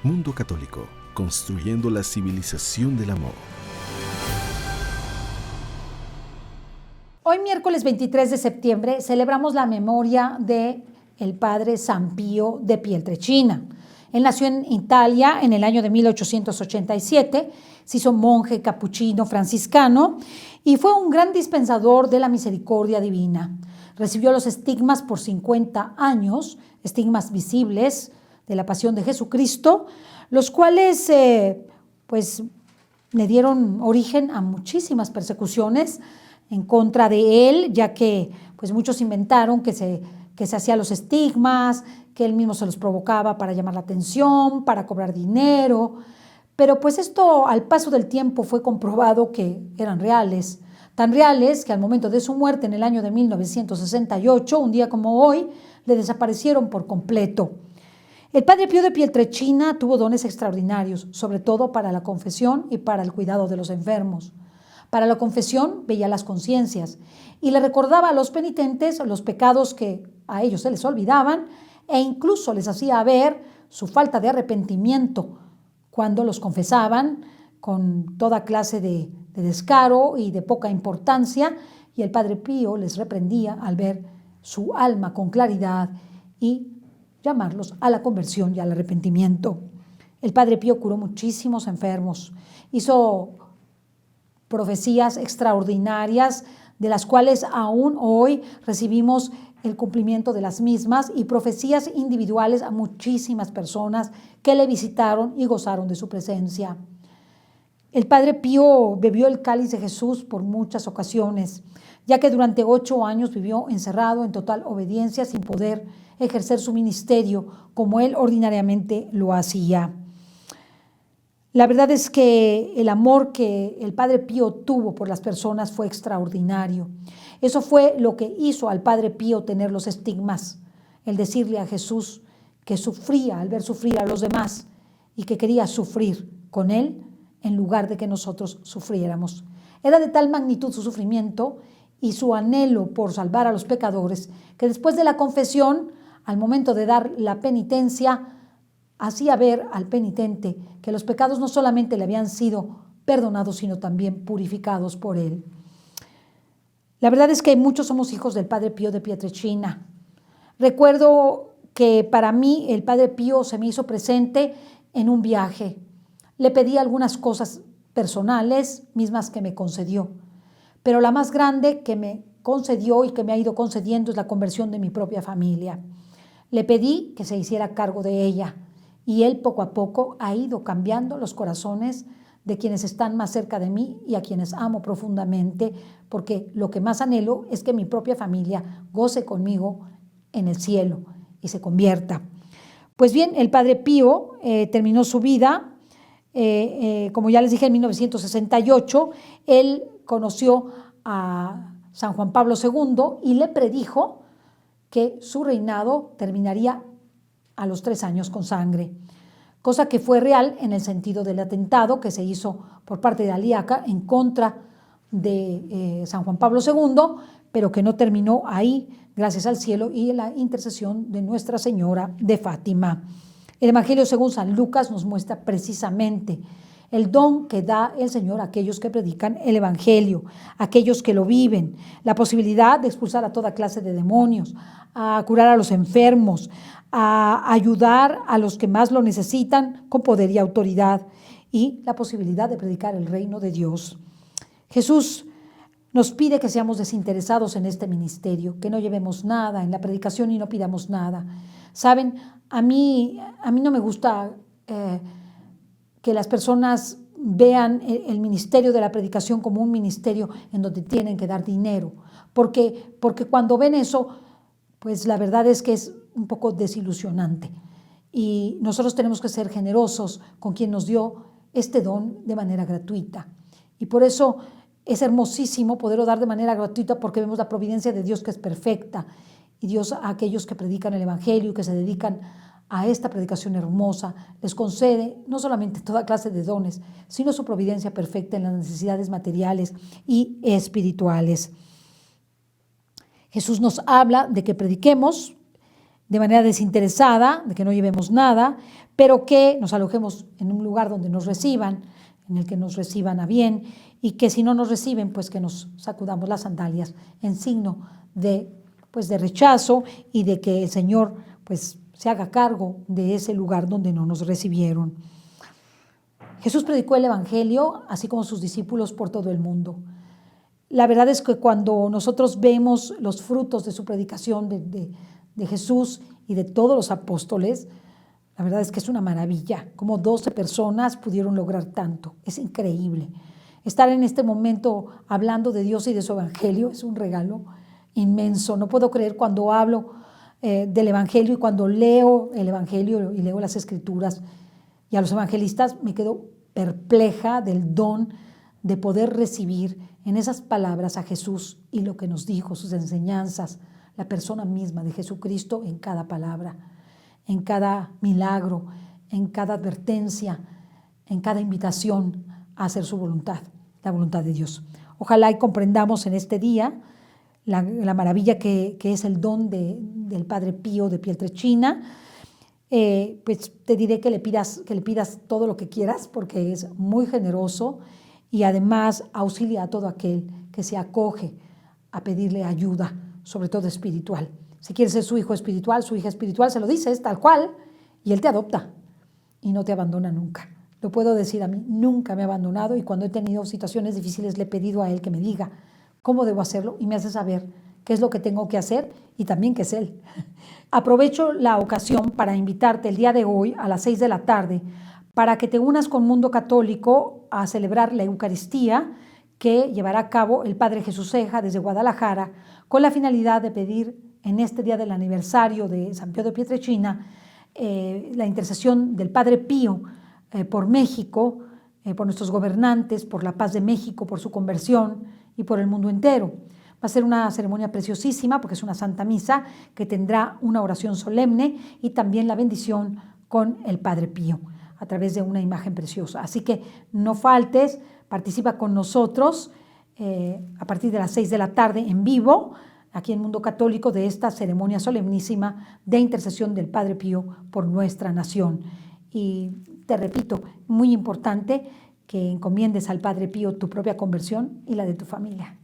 Mundo Católico, construyendo la civilización del amor. Hoy, miércoles 23 de septiembre, celebramos la memoria de el padre San Pío de Pietrelcina. Él nació en Italia en el año de 1887, se hizo monje capuchino franciscano y fue un gran dispensador de la misericordia divina. Recibió los estigmas por 50 años, estigmas visibles de la pasión de Jesucristo, los cuales le dieron origen a muchísimas persecuciones en contra de él, ya que pues muchos inventaron que se hacía los estigmas, que él mismo se los provocaba para llamar la atención, para cobrar dinero, pero pues esto al paso del tiempo fue comprobado que eran reales, tan reales que al momento de su muerte en el año de 1968, un día como hoy, le desaparecieron por completo. El padre Pío de Pietrelcina tuvo dones extraordinarios, sobre todo para la confesión y para el cuidado de los enfermos. Para la confesión veía las conciencias y le recordaba a los penitentes los pecados que a ellos se les olvidaban e incluso les hacía ver su falta de arrepentimiento cuando los confesaban con toda clase de descaro y de poca importancia, y el padre Pío les reprendía al ver su alma con claridad y llamarlos a la conversión y al arrepentimiento. El padre Pío curó muchísimos enfermos, hizo profecías extraordinarias de las cuales aún hoy recibimos el cumplimiento de las mismas, y profecías individuales a muchísimas personas que le visitaron y gozaron de su presencia. El padre Pío bebió el cáliz de Jesús por muchas ocasiones, ya que durante 8 años vivió encerrado en total obediencia sin poder ejercer su ministerio como él ordinariamente lo hacía. La verdad es que el amor que el padre Pío tuvo por las personas fue extraordinario. Eso fue lo que hizo al padre Pío tener los estigmas, el decirle a Jesús que sufría al ver sufrir a los demás y que quería sufrir con él en lugar de que nosotros sufriéramos. Era de tal magnitud su sufrimiento y su anhelo por salvar a los pecadores que después de la confesión, al momento de dar la penitencia, hacía ver al penitente que los pecados no solamente le habían sido perdonados, sino también purificados por él. La verdad es que muchos somos hijos del padre Pío de Pietrelcina. Recuerdo que para mí el padre Pío se me hizo presente en un viaje. Le pedí algunas cosas personales, mismas que me concedió, pero la más grande que me concedió y que me ha ido concediendo es la conversión de mi propia familia. Le pedí que se hiciera cargo de ella, y él poco a poco ha ido cambiando los corazones de quienes están más cerca de mí y a quienes amo profundamente, porque lo que más anhelo es que mi propia familia goce conmigo en el cielo y se convierta. Pues bien, el padre Pío terminó su vida, como ya les dije, en 1968. Él conoció a San Juan Pablo II y le predijo que su reinado terminaría a los 3 años con sangre, cosa que fue real en el sentido del atentado que se hizo por parte de Aliaca en contra de San Juan Pablo II, pero que no terminó ahí, gracias al cielo y la intercesión de Nuestra Señora de Fátima. El Evangelio según San Lucas nos muestra precisamente el don que da el Señor a aquellos que predican el Evangelio, a aquellos que lo viven, la posibilidad de expulsar a toda clase de demonios, a curar a los enfermos, a ayudar a los que más lo necesitan con poder y autoridad, y la posibilidad de predicar el reino de Dios. Jesús nos pide que seamos desinteresados en este ministerio, que no llevemos nada en la predicación y no pidamos nada. Saben, a mí no me gusta que las personas vean el ministerio de la predicación como un ministerio en donde tienen que dar dinero, porque cuando ven eso, pues la verdad es que es un poco desilusionante, y nosotros tenemos que ser generosos con quien nos dio este don de manera gratuita, y por eso es hermosísimo poderlo dar de manera gratuita, porque vemos la providencia de Dios que es perfecta, y Dios a aquellos que predican el Evangelio y que se dedican a esta predicación hermosa les concede no solamente toda clase de dones, sino su providencia perfecta en las necesidades materiales y espirituales. Jesús nos habla de que prediquemos de manera desinteresada, de que no llevemos nada, pero que nos alojemos en un lugar donde nos reciban, en el que nos reciban a bien, y que si no nos reciben, pues que nos sacudamos las sandalias en signo de, pues de rechazo y de que el Señor pues se haga cargo de ese lugar donde no nos recibieron. Jesús predicó el Evangelio, así como sus discípulos, por todo el mundo. La verdad es que cuando nosotros vemos los frutos de su predicación de Jesús y de todos los apóstoles, la verdad es que es una maravilla, como 12 personas pudieron lograr tanto. Es increíble. Estar en este momento hablando de Dios y de su Evangelio es un regalo inmenso. No puedo creer cuando hablo del Evangelio y cuando leo el Evangelio y leo las Escrituras y a los evangelistas, me quedo perpleja del don de poder recibir en esas palabras a Jesús y lo que nos dijo, sus enseñanzas, la persona misma de Jesucristo en cada palabra, en cada milagro, en cada advertencia, en cada invitación a hacer su voluntad, la voluntad de Dios. Ojalá y comprendamos en este día la maravilla que es el don del Padre Pío de Pietrelcina. Pues te diré que le pidas todo lo que quieras, porque es muy generoso y además auxilia a todo aquel que se acoge a pedirle ayuda, sobre todo espiritual. Si quieres ser su hijo espiritual, su hija espiritual, se lo dices tal cual y él te adopta y no te abandona nunca. Lo puedo decir a mí, nunca me ha abandonado, y cuando he tenido situaciones difíciles le he pedido a él que me diga cómo debo hacerlo y me hace saber qué es lo que tengo que hacer y también que es él. Aprovecho la ocasión para invitarte el día de hoy a las 6 de la tarde para que te unas con Mundo Católico a celebrar la Eucaristía que llevará a cabo el Padre Jesús Ceja desde Guadalajara, con la finalidad de pedir en este día del aniversario de San Pío de Pietrelcina la intercesión del Padre Pío por México, por nuestros gobernantes, por la paz de México, por su conversión y por el mundo entero. Va a ser una ceremonia preciosísima porque es una Santa Misa que tendrá una oración solemne y también la bendición con el Padre Pío a través de una imagen preciosa. Así que no faltes, participa con nosotros a partir de las 6 de la tarde en vivo, aquí en Mundo Católico, de esta ceremonia solemnísima de intercesión del Padre Pío por nuestra nación. Y te repito, muy importante que encomiendes al Padre Pío tu propia conversión y la de tu familia.